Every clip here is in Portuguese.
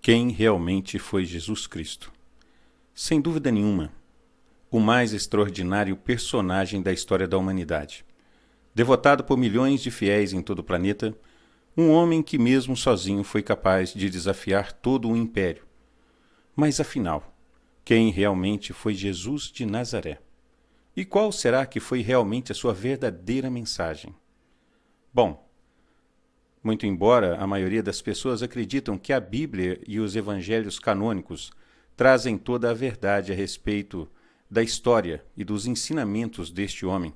Quem realmente foi Jesus Cristo? Sem dúvida nenhuma, o mais extraordinário personagem da história da humanidade. Devotado por milhões de fiéis em todo o planeta, um homem que mesmo sozinho foi capaz de desafiar todo um império. Mas afinal, quem realmente foi Jesus de Nazaré? E qual será que foi realmente a sua verdadeira mensagem? Bom, muito embora a maioria das pessoas acreditam que a Bíblia e os evangelhos canônicos trazem toda a verdade a respeito da história e dos ensinamentos deste homem,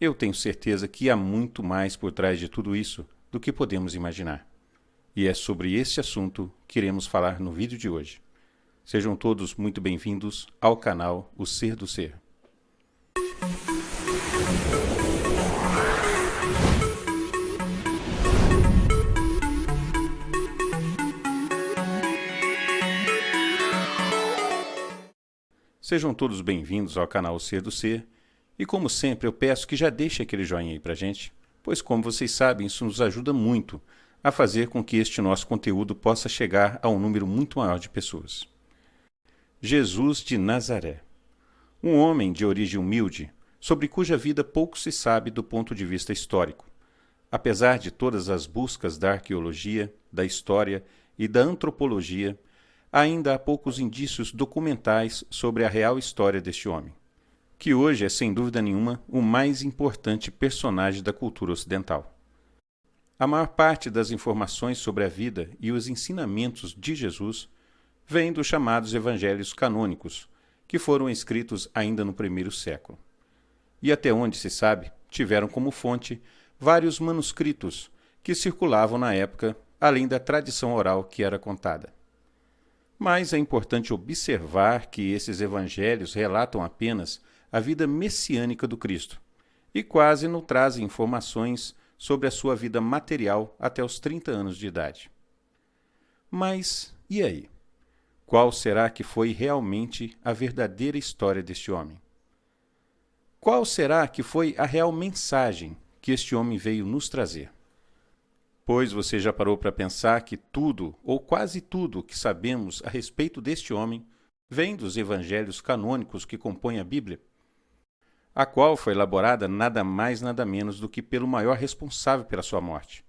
eu tenho certeza que há muito mais por trás de tudo isso do que podemos imaginar. E é sobre esse assunto que iremos falar no vídeo de hoje. Sejam todos muito bem-vindos ao canal O Ser do Ser. Sejam todos bem-vindos ao canal O Ser do Ser, e como sempre eu peço que já deixe aquele joinha aí pra gente, pois como vocês sabem, isso nos ajuda muito a fazer com que este nosso conteúdo possa chegar a um número muito maior de pessoas. Jesus de Nazaré, um homem de origem humilde, sobre cuja vida pouco se sabe do ponto de vista histórico. Apesar de todas as buscas da arqueologia, da história e da antropologia, ainda há poucos indícios documentais sobre a real história deste homem, que hoje é, sem dúvida nenhuma, o mais importante personagem da cultura ocidental. A maior parte das informações sobre a vida e os ensinamentos de Jesus vem dos chamados evangelhos canônicos, que foram escritos ainda no primeiro século. E até onde se sabe, tiveram como fonte vários manuscritos que circulavam na época, além da tradição oral que era contada. Mas é importante observar que esses evangelhos relatam apenas a vida messiânica do Cristo e quase não trazem informações sobre a sua vida material até os 30 anos de idade. Mas e aí? Qual será que foi realmente a verdadeira história deste homem? Qual será que foi a real mensagem que este homem veio nos trazer? Pois você já parou para pensar que tudo, ou quase tudo, que sabemos a respeito deste homem vem dos evangelhos canônicos que compõem a Bíblia, a qual foi elaborada nada mais nada menos do que pelo maior responsável pela sua morte,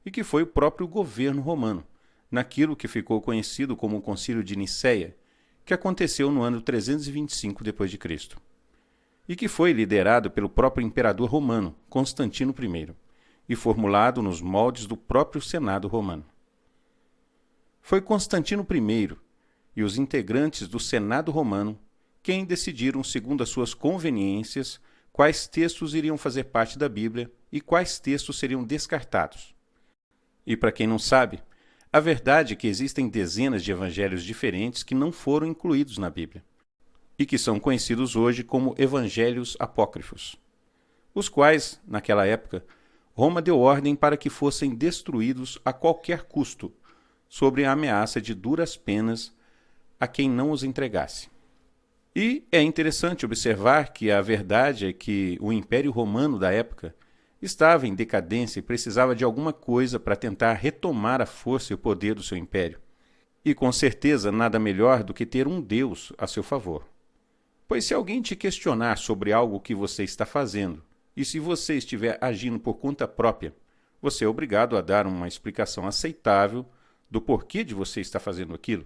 e que foi o próprio governo romano, naquilo que ficou conhecido como o Concílio de Nicéia, que aconteceu no ano 325 d.C., e que foi liderado pelo próprio imperador romano, Constantino I, e formulado nos moldes do próprio Senado romano. Foi Constantino I e os integrantes do Senado romano quem decidiram, segundo as suas conveniências, quais textos iriam fazer parte da Bíblia e quais textos seriam descartados. E para quem não sabe, a verdade é que existem dezenas de evangelhos diferentes que não foram incluídos na Bíblia, e que são conhecidos hoje como evangelhos apócrifos, os quais, naquela época, Roma deu ordem para que fossem destruídos a qualquer custo, sob a ameaça de duras penas a quem não os entregasse. E é interessante observar que a verdade é que o Império Romano da época estava em decadência e precisava de alguma coisa para tentar retomar a força e o poder do seu império. E com certeza nada melhor do que ter um Deus a seu favor. Pois se alguém te questionar sobre algo que você está fazendo, e se você estiver agindo por conta própria, você é obrigado a dar uma explicação aceitável do porquê de você estar fazendo aquilo.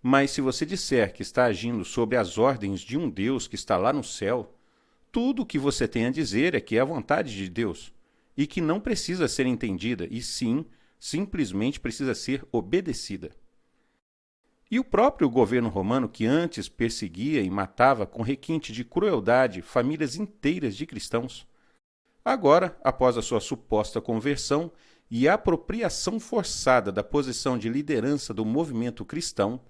Mas se você disser que está agindo sob as ordens de um Deus que está lá no céu, tudo o que você tem a dizer é que é a vontade de Deus e que não precisa ser entendida, e sim, simplesmente precisa ser obedecida. E o próprio governo romano, que antes perseguia e matava com requinte de crueldade famílias inteiras de cristãos, agora, após a sua suposta conversão e apropriação forçada da posição de liderança do movimento cristão,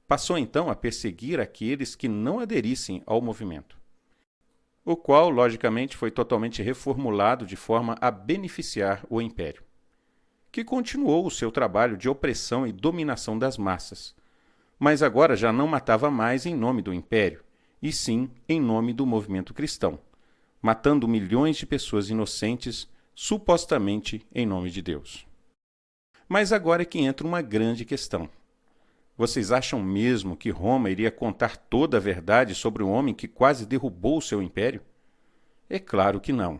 passou então a perseguir aqueles que não aderissem ao movimento, o qual, logicamente, foi totalmente reformulado de forma a beneficiar o império, que continuou o seu trabalho de opressão e dominação das massas, mas agora já não matava mais em nome do império, e sim em nome do movimento cristão, matando milhões de pessoas inocentes, supostamente em nome de Deus. Mas agora é que entra uma grande questão. Vocês acham mesmo que Roma iria contar toda a verdade sobre o homem que quase derrubou o seu império? É claro que não.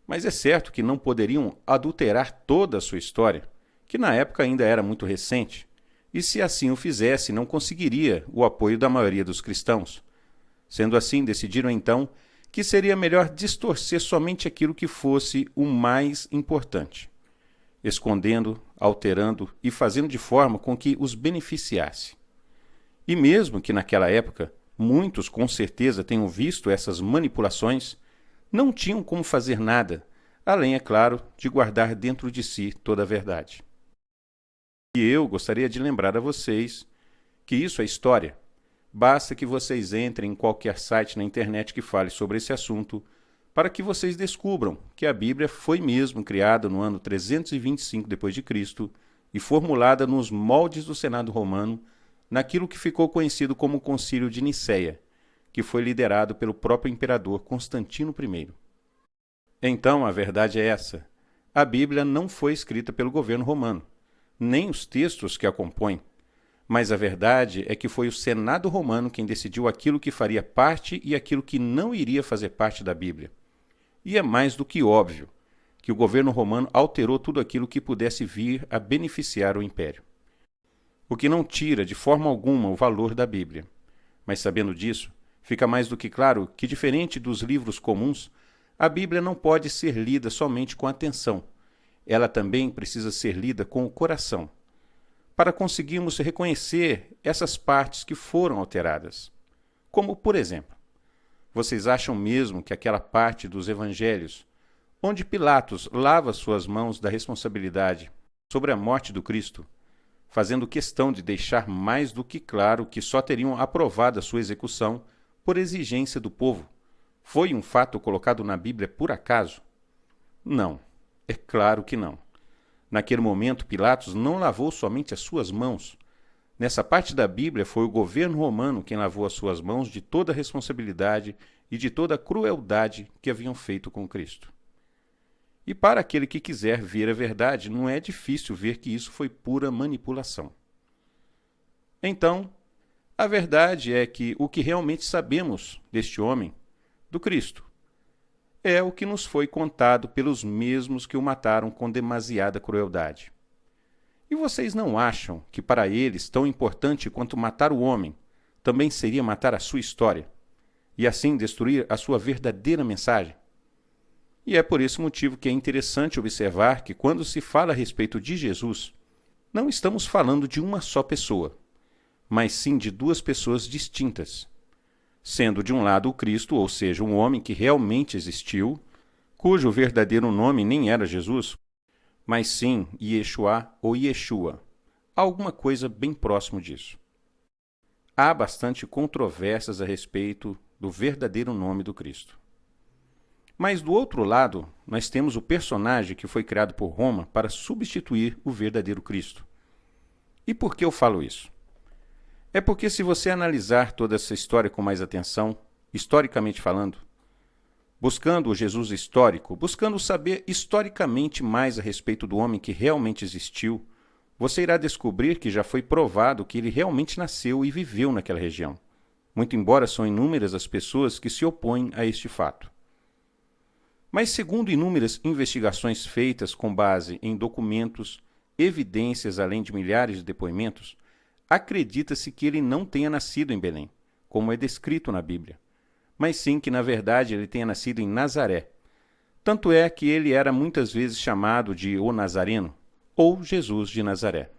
Mas é certo que não poderiam adulterar toda a sua história, que na época ainda era muito recente, e se assim o fizesse, não conseguiria o apoio da maioria dos cristãos. Sendo assim, decidiram então que seria melhor distorcer somente aquilo que fosse o mais importante, escondendo, alterando e fazendo de forma com que os beneficiasse. E mesmo que naquela época muitos com certeza tenham visto essas manipulações, não tinham como fazer nada, além, é claro, de guardar dentro de si toda a verdade. E eu gostaria de lembrar a vocês que isso é história. Basta que vocês entrem em qualquer site na internet que fale sobre esse assunto para que vocês descubram que a Bíblia foi mesmo criada no ano 325 d.C. e formulada nos moldes do Senado romano, naquilo que ficou conhecido como o Concílio de Nicéia, que foi liderado pelo próprio imperador Constantino I. Então, a verdade é essa. A Bíblia não foi escrita pelo governo romano, nem os textos que a compõem, mas a verdade é que foi o Senado romano quem decidiu aquilo que faria parte e aquilo que não iria fazer parte da Bíblia. E é mais do que óbvio que o governo romano alterou tudo aquilo que pudesse vir a beneficiar o império. O que não tira de forma alguma o valor da Bíblia. Mas sabendo disso, fica mais do que claro que, diferente dos livros comuns, a Bíblia não pode ser lida somente com atenção. Ela também precisa ser lida com o coração, para conseguirmos reconhecer essas partes que foram alteradas. Como, por exemplo, vocês acham mesmo que aquela parte dos evangelhos, onde Pilatos lava suas mãos da responsabilidade sobre a morte do Cristo, fazendo questão de deixar mais do que claro que só teriam aprovado a sua execução por exigência do povo, foi um fato colocado na Bíblia por acaso? Não, é claro que não. Naquele momento, Pilatos não lavou somente as suas mãos. Nessa parte da Bíblia, foi o governo romano quem lavou as suas mãos de toda a responsabilidade e de toda a crueldade que haviam feito com Cristo. E para aquele que quiser ver a verdade, não é difícil ver que isso foi pura manipulação. Então, a verdade é que o que realmente sabemos deste homem, do Cristo, é o que nos foi contado pelos mesmos que o mataram com demasiada crueldade. E vocês não acham que para eles tão importante quanto matar o homem também seria matar a sua história e assim destruir a sua verdadeira mensagem? E é por esse motivo que é interessante observar que quando se fala a respeito de Jesus, não estamos falando de uma só pessoa, mas sim de duas pessoas distintas, sendo de um lado o Cristo, ou seja, um homem que realmente existiu, cujo verdadeiro nome nem era Jesus, mas sim Yeshua ou Yeshua, alguma coisa bem próximo disso. Há bastante controvérsias a respeito do verdadeiro nome do Cristo. Mas do outro lado, nós temos o personagem que foi criado por Roma para substituir o verdadeiro Cristo. E por que eu falo isso? É porque se você analisar toda essa história com mais atenção, historicamente falando, buscando o Jesus histórico, buscando saber historicamente mais a respeito do homem que realmente existiu, você irá descobrir que já foi provado que ele realmente nasceu e viveu naquela região, muito embora são inúmeras as pessoas que se opõem a este fato. Mas segundo inúmeras investigações feitas com base em documentos, evidências além de milhares de depoimentos, acredita-se que ele não tenha nascido em Belém, como é descrito na Bíblia, mas sim que, na verdade, ele tenha nascido em Nazaré. Tanto é que ele era muitas vezes chamado de o Nazareno, ou Jesus de Nazaré.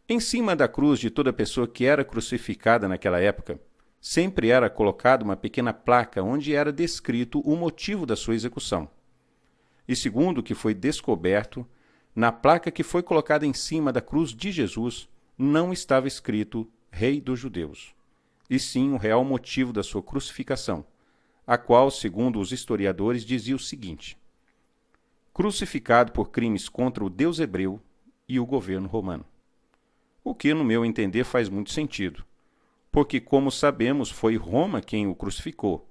Em cima da cruz de toda pessoa que era crucificada naquela época, sempre era colocada uma pequena placa onde era descrito o motivo da sua execução. E segundo o que foi descoberto, na placa que foi colocada em cima da cruz de Jesus, não estava escrito Rei dos Judeus, e sim o real motivo da sua crucificação, a qual, segundo os historiadores, dizia o seguinte: crucificado por crimes contra o Deus hebreu e o governo romano. O que, no meu entender, faz muito sentido, porque, como sabemos, foi Roma quem o crucificou,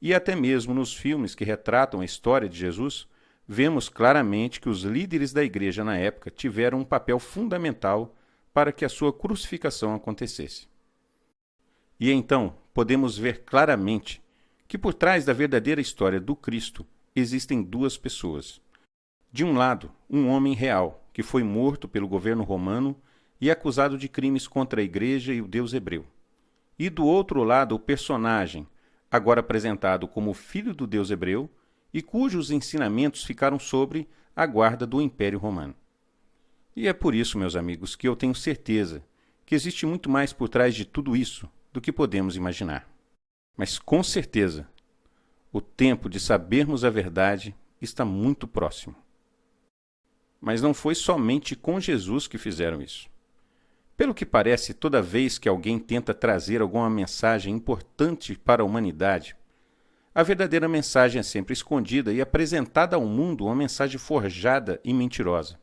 e até mesmo nos filmes que retratam a história de Jesus, vemos claramente que os líderes da igreja na época tiveram um papel fundamental para que a sua crucificação acontecesse. E então podemos ver claramente que por trás da verdadeira história do Cristo existem duas pessoas. De um lado, um homem real, que foi morto pelo governo romano e acusado de crimes contra a igreja e o Deus hebreu. E do outro lado, o personagem, agora apresentado como filho do Deus hebreu, e cujos ensinamentos ficaram sobre a guarda do Império Romano. E é por isso, meus amigos, que eu tenho certeza que existe muito mais por trás de tudo isso do que podemos imaginar. Mas com certeza, o tempo de sabermos a verdade está muito próximo. Mas não foi somente com Jesus que fizeram isso. Pelo que parece, toda vez que alguém tenta trazer alguma mensagem importante para a humanidade, a verdadeira mensagem é sempre escondida e apresentada ao mundo uma mensagem forjada e mentirosa.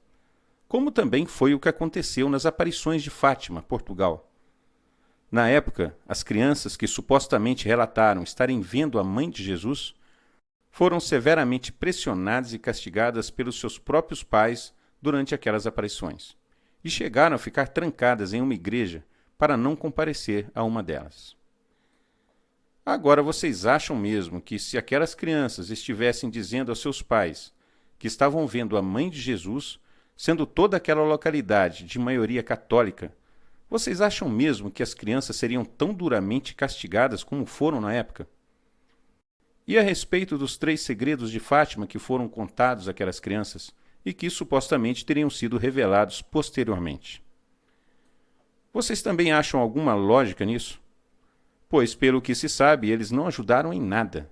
Como também foi o que aconteceu nas aparições de Fátima, Portugal. Na época, as crianças que supostamente relataram estarem vendo a mãe de Jesus foram severamente pressionadas e castigadas pelos seus próprios pais durante aquelas aparições, e chegaram a ficar trancadas em uma igreja para não comparecer a uma delas. Agora vocês acham mesmo que se aquelas crianças estivessem dizendo aos seus pais que estavam vendo a mãe de Jesus, sendo toda aquela localidade de maioria católica, vocês acham mesmo que as crianças seriam tão duramente castigadas como foram na época? E a respeito dos 3 segredos de Fátima que foram contados àquelas crianças e que supostamente teriam sido revelados posteriormente? Vocês também acham alguma lógica nisso? Pois, pelo que se sabe, eles não ajudaram em nada.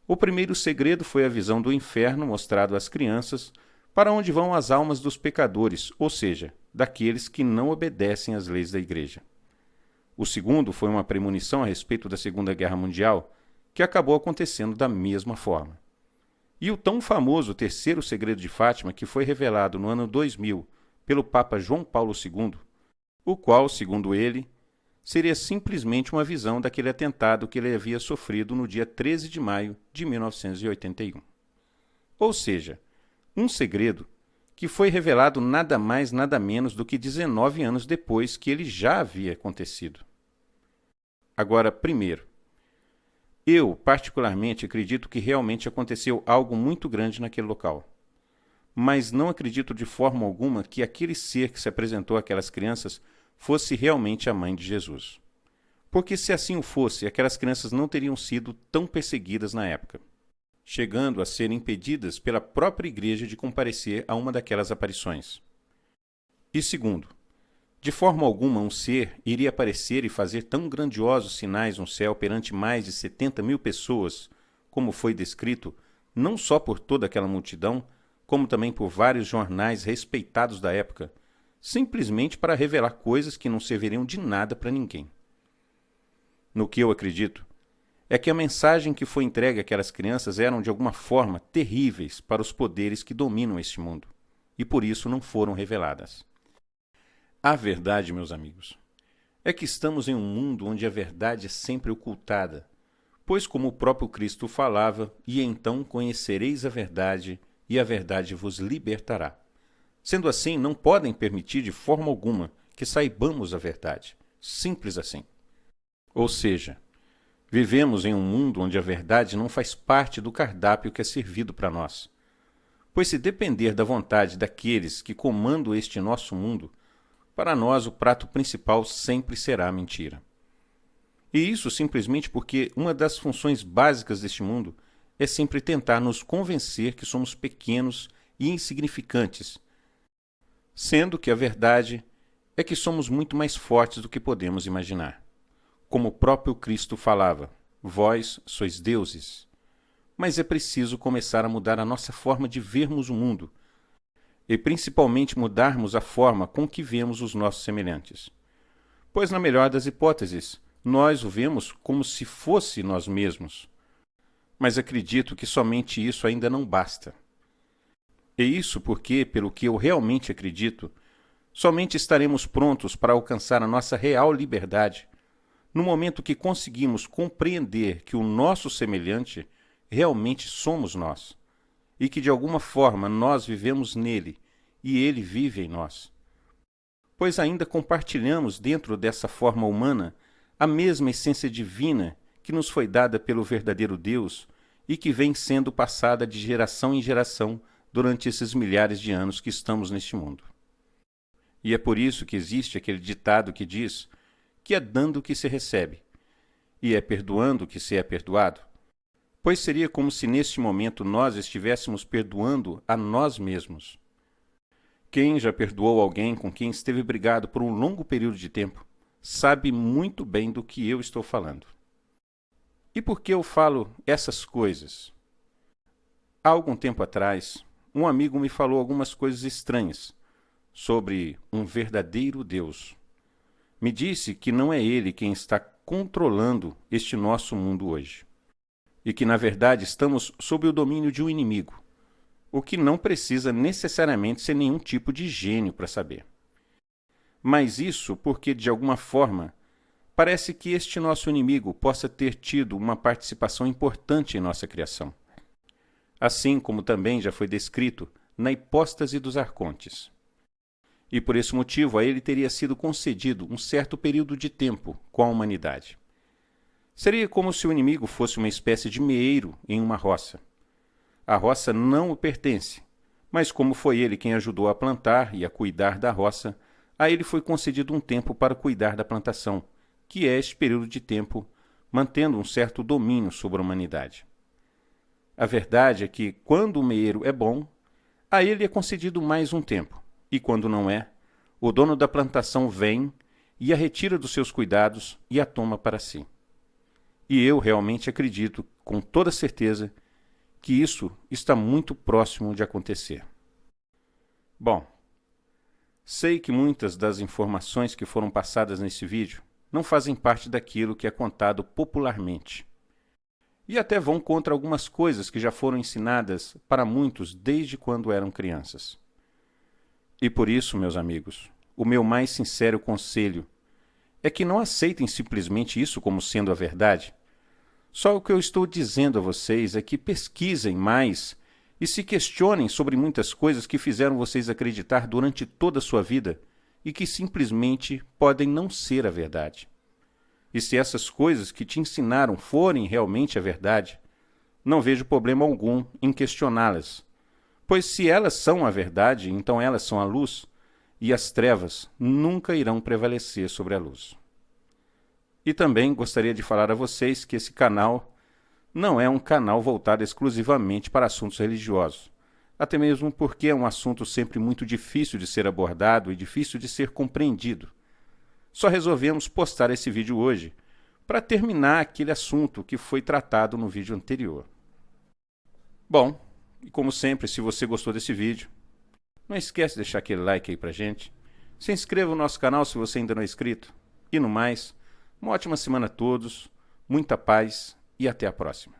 O primeiro segredo foi a visão do inferno mostrado às crianças, para onde vão as almas dos pecadores, ou seja, daqueles que não obedecem às leis da igreja. O segundo foi uma premonição a respeito da Segunda Guerra Mundial, que acabou acontecendo da mesma forma. E o tão famoso terceiro segredo de Fátima, que foi revelado no ano 2000 pelo Papa João Paulo II, o qual, segundo ele, seria simplesmente uma visão daquele atentado que ele havia sofrido no dia 13 de maio de 1981. Ou seja, um segredo que foi revelado nada mais nada menos do que 19 anos depois que ele já havia acontecido. Agora, primeiro, eu particularmente acredito que realmente aconteceu algo muito grande naquele local. Mas não acredito de forma alguma que aquele ser que se apresentou àquelas crianças fosse realmente a mãe de Jesus. Porque se assim o fosse, aquelas crianças não teriam sido tão perseguidas na época, chegando a ser impedidas pela própria igreja de comparecer a uma daquelas aparições. E segundo, de forma alguma um ser iria aparecer e fazer tão grandiosos sinais no céu perante mais de 70.000 pessoas, como foi descrito, não só por toda aquela multidão, como também por vários jornais respeitados da época, simplesmente para revelar coisas que não serviriam de nada para ninguém. No que eu acredito, é que a mensagem que foi entregue àquelas crianças eram de alguma forma terríveis para os poderes que dominam este mundo, e por isso não foram reveladas. A verdade, meus amigos, é que estamos em um mundo onde a verdade é sempre ocultada, pois como o próprio Cristo falava, e então conhecereis a verdade, e a verdade vos libertará. Sendo assim, não podem permitir de forma alguma que saibamos a verdade. Simples assim. Ou seja, vivemos em um mundo onde a verdade não faz parte do cardápio que é servido para nós. Pois se depender da vontade daqueles que comandam este nosso mundo, para nós o prato principal sempre será a mentira. E isso simplesmente porque uma das funções básicas deste mundo é sempre tentar nos convencer que somos pequenos e insignificantes, sendo que a verdade é que somos muito mais fortes do que podemos imaginar. Como o próprio Cristo falava, vós sois deuses. Mas é preciso começar a mudar a nossa forma de vermos o mundo, e principalmente mudarmos a forma com que vemos os nossos semelhantes. Pois, na melhor das hipóteses, nós o vemos como se fosse nós mesmos. Mas acredito que somente isso ainda não basta. E isso porque, pelo que eu realmente acredito, somente estaremos prontos para alcançar a nossa real liberdade no momento que conseguimos compreender que o nosso semelhante realmente somos nós, e que de alguma forma nós vivemos nele e ele vive em nós. pois ainda compartilhamos dentro dessa forma humana a mesma essência divina que nos foi dada pelo verdadeiro Deus e que vem sendo passada de geração em geração durante esses milhares de anos que estamos neste mundo. E é por isso que existe aquele ditado que diz que é dando que se recebe, e é perdoando que se é perdoado, pois seria como se neste momento nós estivéssemos perdoando a nós mesmos. Quem já perdoou alguém com quem esteve brigado por um longo período de tempo, sabe muito bem do que eu estou falando. E por que eu falo essas coisas? Há algum tempo atrás, um amigo me falou algumas coisas estranhas sobre um verdadeiro Deus. Me disse que não é ele quem está controlando este nosso mundo hoje, e que na verdade estamos sob o domínio de um inimigo, o que não precisa necessariamente ser nenhum tipo de gênio para saber. Mas isso porque, de alguma forma, parece que este nosso inimigo possa ter tido uma participação importante em nossa criação, assim como também já foi descrito na hipóstase dos arcontes. E por esse motivo a ele teria sido concedido um certo período de tempo com a humanidade. Seria como se o inimigo fosse uma espécie de meeiro em uma roça. A roça não o pertence, mas como foi ele quem ajudou a plantar e a cuidar da roça, a ele foi concedido um tempo para cuidar da plantação, que é este período de tempo, mantendo um certo domínio sobre a humanidade. A verdade é que, quando o meeiro é bom, a ele é concedido mais um tempo, e quando não é, o dono da plantação vem e a retira dos seus cuidados e a toma para si. E eu realmente acredito, com toda certeza, que isso está muito próximo de acontecer. Bom, sei que muitas das informações que foram passadas nesse vídeo não fazem parte daquilo que é contado popularmente. E até vão contra algumas coisas que já foram ensinadas para muitos desde quando eram crianças. E por isso, meus amigos, o meu mais sincero conselho é que não aceitem simplesmente isso como sendo a verdade. Só o que eu estou dizendo a vocês é que pesquisem mais e se questionem sobre muitas coisas que fizeram vocês acreditar durante toda a sua vida e que simplesmente podem não ser a verdade. E se essas coisas que te ensinaram forem realmente a verdade, não vejo problema algum em questioná-las, pois se elas são a verdade, então elas são a luz, e as trevas nunca irão prevalecer sobre a luz. E também gostaria de falar a vocês que esse canal não é um canal voltado exclusivamente para assuntos religiosos, até mesmo porque é um assunto sempre muito difícil de ser abordado e difícil de ser compreendido. Só resolvemos postar esse vídeo hoje para terminar aquele assunto que foi tratado no vídeo anterior. Bom, e como sempre, se você gostou desse vídeo, não esquece de deixar aquele like aí pra gente. Se inscreva no nosso canal se você ainda não é inscrito. E no mais, uma ótima semana a todos, muita paz e até a próxima.